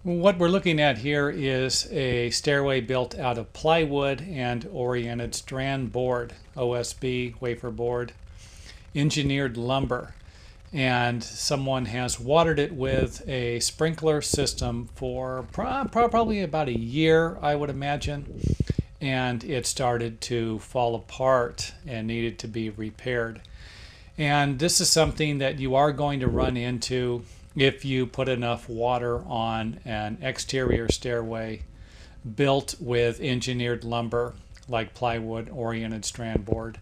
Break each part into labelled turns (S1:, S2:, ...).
S1: What we're looking at here is a stairway built out of plywood and oriented strand board, OSB wafer board, engineered lumber. And someone has watered it with a sprinkler system for probably about a year, I would imagine. And it started to fall apart and needed to be repaired. And this is something that you are going to run into if you put enough water on an exterior stairway built with engineered lumber like plywood, oriented strand board.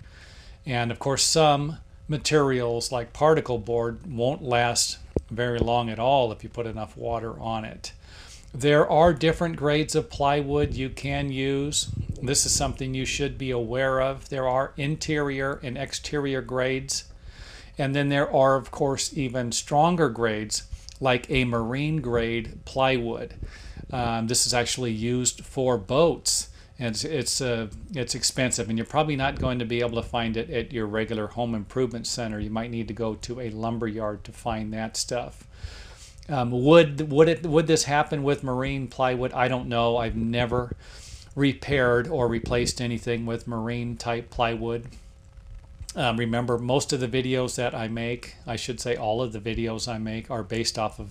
S1: And of course, some materials like particle board won't last very long at all if you put enough water on it. There are different grades of plywood you can use. This is something you should be aware of. There are interior and exterior grades. And then there are, of course, even stronger grades like a marine grade plywood. This is actually used for boats. And it's expensive, and you're probably not going to be able to find it at your regular home improvement center. You might need to go to a lumber yard to find that stuff. Would this happen with marine plywood? I don't know. I've never repaired or replaced anything with marine type plywood. Remember, most of the videos that I make, I should say all of the videos I make, are based off of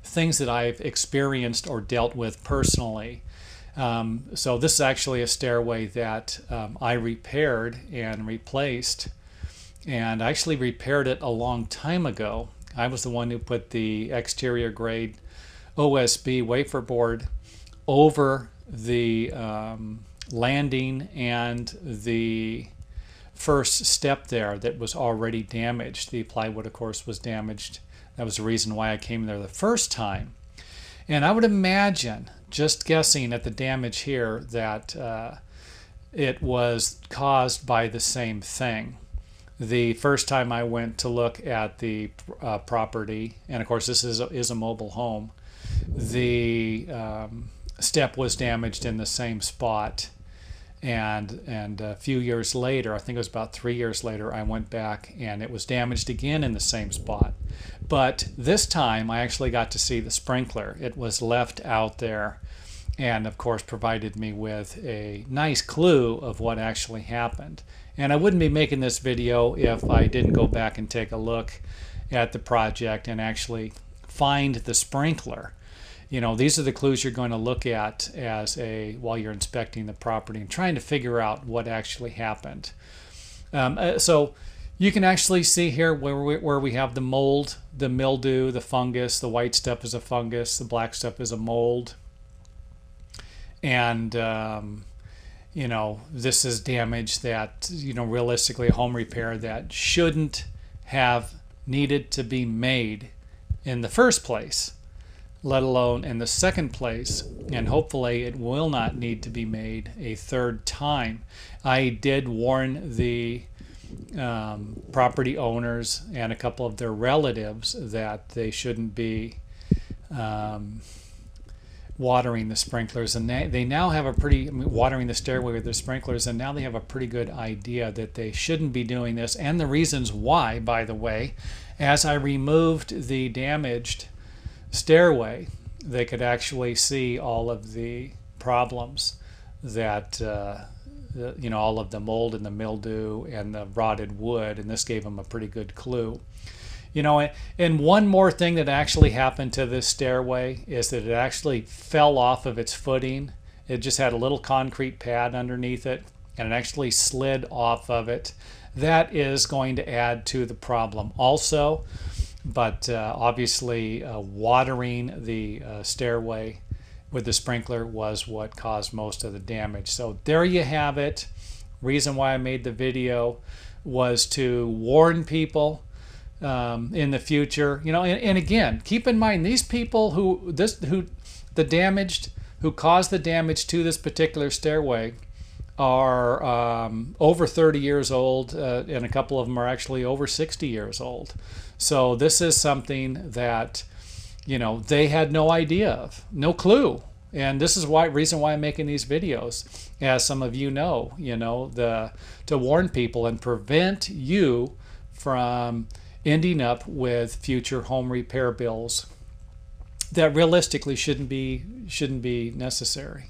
S1: things that I've experienced or dealt with personally. So this is actually a stairway that I repaired and replaced, and I actually repaired it a long time ago. I was the one who put the exterior grade OSB wafer board over the landing and the first step there that was already damaged. The plywood, of course, was damaged. That was the reason why I came there the first time. And I would imagine, just guessing at the damage here, that it was caused by the same thing. The first time I went to look at the property, and of course this is a mobile home, the step was damaged in the same spot. And a few years later, I think it was about 3 years later, I went back and it was damaged again in the same spot. But this time I actually got to see the sprinkler. It was left out there and of course provided me with a nice clue of what actually happened. And I wouldn't be making this video if I didn't go back and take a look at the project and actually find the sprinkler. You know, these are the clues you're going to look at while you're inspecting the property and trying to figure out what actually happened. So you can actually see here where we have the mold, the mildew, the fungus. The white stuff is a fungus, the black stuff is a mold. And you know, this is damage that, you know, realistically a home repair that shouldn't have needed to be made in the first place, let alone in the second place, and hopefully it will not need to be made a third time. I did warn the property owners and a couple of their relatives that they shouldn't be watering the sprinklers, and they now have watering the stairway with the sprinklers, and now they have a pretty good idea that they shouldn't be doing this, and the reasons why, by the way. As I removed the damaged stairway, they could actually see all of the problems that you know, all of the mold and the mildew and the rotted wood, and this gave them a pretty good clue. You know, and one more thing that actually happened to this stairway is that it actually fell off of its footing. It just had a little concrete pad underneath it, and it actually slid off of it. That is going to add to the problem also. But obviously watering the stairway with the sprinkler was what caused most of the damage. So there you have it. Reason why I made the video was to warn people in the future. You know, and again, keep in mind, these people who caused the damage to this particular stairway are over 30 years old, and a couple of them are actually over 60 years old. So this is something that, you know, they had no idea of, no clue. And this is reason why I'm making these videos, as some of you know, to warn people and prevent you from ending up with future home repair bills that realistically shouldn't be necessary.